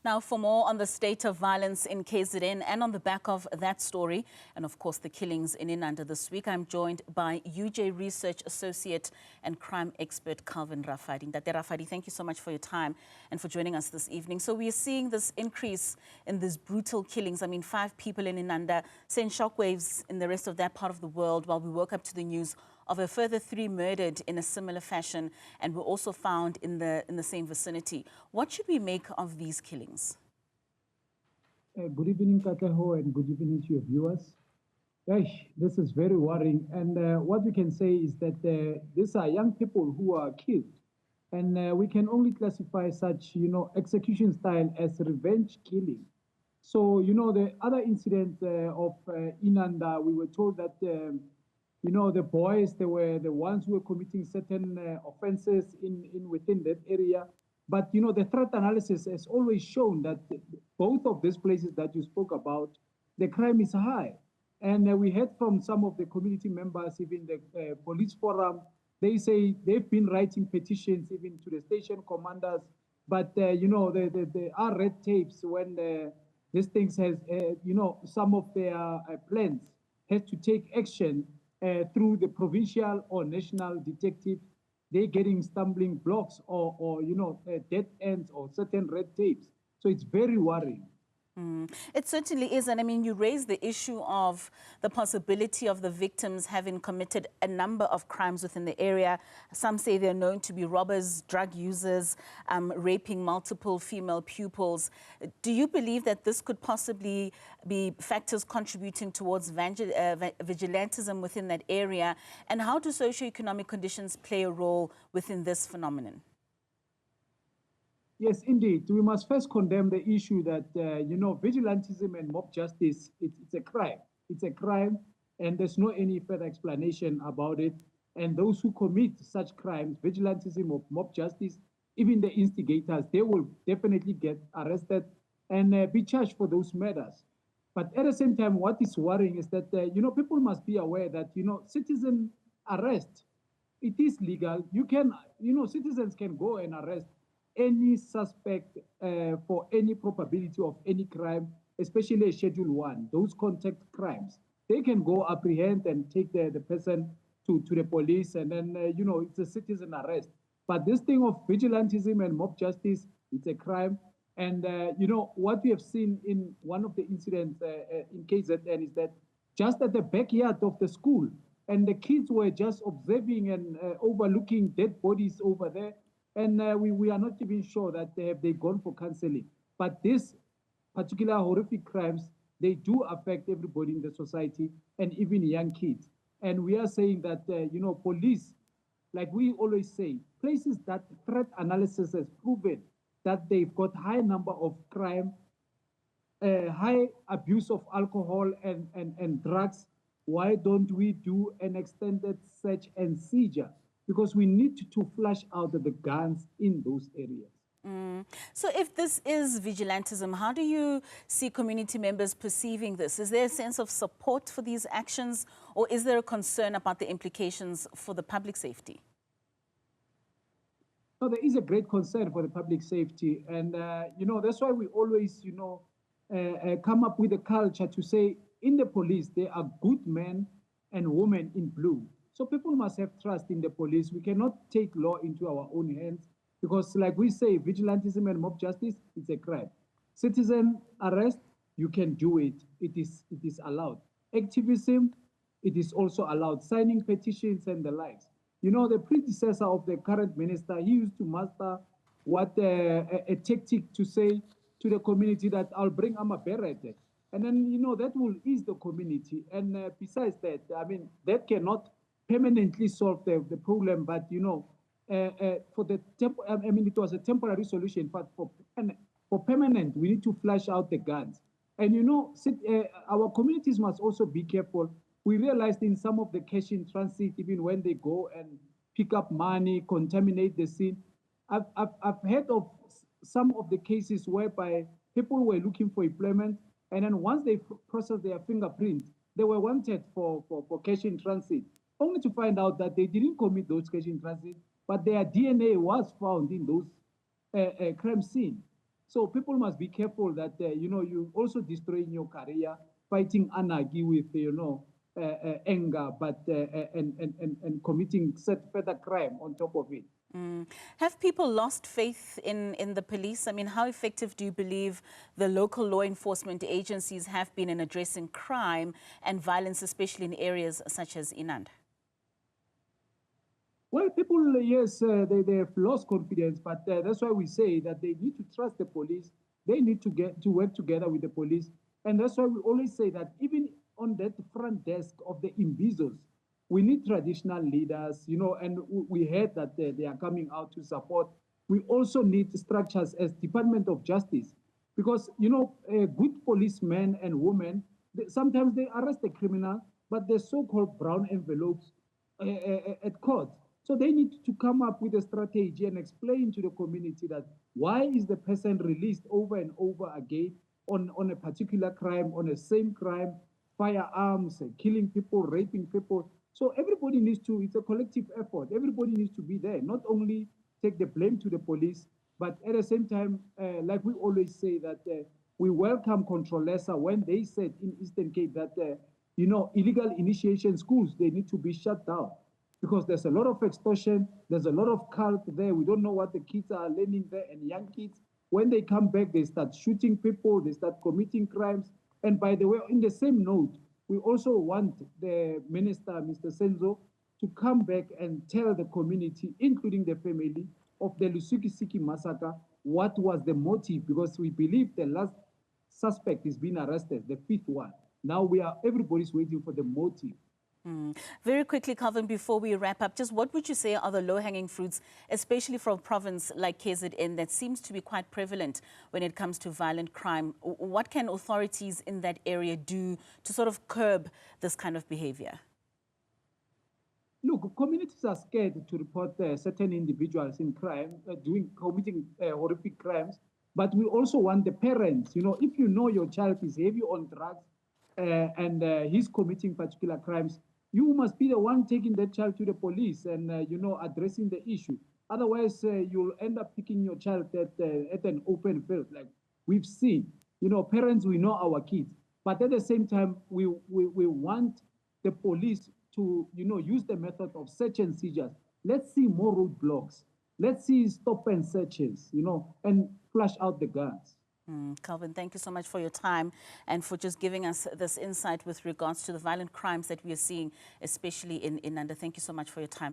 Now, for more on the state of violence in KZN and on the back of that story, and of course the killings in Inanda this week, I'm joined by UJ Research Associate and crime expert Calvin Rafadi. Ntate Rafadi, thank you so much for your time and for joining us this evening. So we are seeing this increase in these brutal killings. I mean, 5 people in Inanda send shockwaves in the rest of that part of the world, while we woke up to the news of a further 3 murdered in a similar fashion and were also found in the same vicinity. What should we make of these killings? Good evening, Kateho, and good evening to your viewers. Gosh, this is very worrying. And what we can say is that these are young people who are killed. And we can only classify such, execution style as revenge killing. So, the other incident of Inanda, we were told that the boys, they were the ones who were committing certain offenses within that area. But, the threat analysis has always shown that both of these places that you spoke about, the crime is high. And we heard from some of the community members, even the police forum, they say they've been writing petitions even to the station commanders. But, there are red tapes when these things has, some of their plans have to take action through the provincial or national detective. They're getting stumbling blocks or dead ends or certain red tapes. So it's very worrying. It certainly is. And I mean, you raised the issue of the possibility of the victims having committed a number of crimes within the area. Some say they're known to be robbers, drug users, raping multiple female pupils. Do you believe that this could possibly be factors contributing towards vigilantism within that area? And how do socioeconomic conditions play a role within this phenomenon? Yes, indeed. We must first condemn the issue that, vigilantism and mob justice, it's a crime. It's a crime, and there's no any further explanation about it. And those who commit such crimes, vigilantism or mob justice, even the instigators, they will definitely get arrested and be charged for those murders. But at the same time, what is worrying is that, people must be aware that, citizen arrest, it is legal. You can, citizens can go and arrest any suspect for any probability of any crime, especially a Schedule 1, those contact crimes. They can go apprehend and take the person to the police, and then, it's a citizen arrest. But this thing of vigilantism and mob justice, it's a crime. And, what we have seen in one of the incidents in KZN is that just at the backyard of the school, and the kids were just observing and overlooking dead bodies over there. And we are not even sure that they've gone for counseling. But these particular horrific crimes, they do affect everybody in the society and even young kids. And we are saying that, police, like we always say, places that threat analysis has proven that they've got high number of crime, high abuse of alcohol and drugs. Why don't we do an extended search and seizure? Because we need to flush out the guns in those areas. So if this is vigilantism, how do you see community members perceiving this? Is there a sense of support for these actions, or is there a concern about the implications for the public safety? No, there is a great concern for the public safety. And, that's why we always, come up with a culture to say in the police, there are good men and women in blue. So people must have trust in the police. We cannot take law into our own hands because, like we say, vigilantism and mob justice, it's a crime. Citizen arrest, you can do it. It is allowed. Activism, it is also allowed. Signing petitions and the likes. The predecessor of the current minister, he used to master what a tactic to say to the community that I'll bring Amaberet. And then, that will ease the community. And besides that, I mean, that cannot permanently solve the problem, but for the it was a temporary solution, but for permanent, we need to flush out the guns. And our communities must also be careful. We realized in some of the cash in transit, even when they go and pick up money, contaminate the scene. I've heard of some of the cases whereby people were looking for employment, and then once they processed their fingerprint, they were wanted for cash in transit, only to find out that they didn't commit those cash in transit, but their DNA was found in those crime scene. So people must be careful that, you also destroying your career, fighting anarchy with, anger, but and committing further crime on top of it. Have people lost faith in the police? I mean, how effective do you believe the local law enforcement agencies have been in addressing crime and violence, especially in areas such as Inand? Well, people, yes, they have lost confidence, but that's why we say that they need to trust the police. They need to work together with the police. And that's why we always say that even on that front desk of the Imbizos, we need traditional leaders, and we heard that they are coming out to support. We also need structures as Department of Justice, because, good policemen and women, sometimes they arrest a criminal, but the so-called brown envelopes at court. So they need to come up with a strategy and explain to the community that why is the person released over and over again on a particular crime, on the same crime, firearms, killing people, raping people. So everybody needs to, it's a collective effort. Everybody needs to be there, not only take the blame to the police, but at the same time, like we always say that we welcome Controlesa when they said in Eastern Cape that, illegal initiation schools, they need to be shut down because there's a lot of extortion, there's a lot of cult there. We don't know what the kids are learning there, and young kids, when they come back, they start shooting people, they start committing crimes. And by the way, in the same note, we also want the minister, Mr. Senzo, to come back and tell the community, including the family, of the Lusukisiki massacre, what was the motive, because we believe the last suspect is being arrested, the fifth one. Now everybody's waiting for the motive. Very quickly, Calvin, before we wrap up, just what would you say are the low-hanging fruits, especially from a province like KZN that seems to be quite prevalent when it comes to violent crime? What can authorities in that area do to sort of curb this kind of behavior? Look, communities are scared to report certain individuals in crime, committing horrific crimes. But we also want the parents, if you know your child is heavy on drugs and he's committing particular crimes, you must be the one taking that child to the police and, addressing the issue. Otherwise, you'll end up picking your child at an open field, like we've seen. Parents, we know our kids. But at the same time, we want the police to, use the method of search and seizures. Let's see more roadblocks. Let's see stop and searches, and flush out the guns. Calvin, thank you so much for your time and for just giving us this insight with regards to the violent crimes that we are seeing, especially in Inanda. Thank you so much for your time.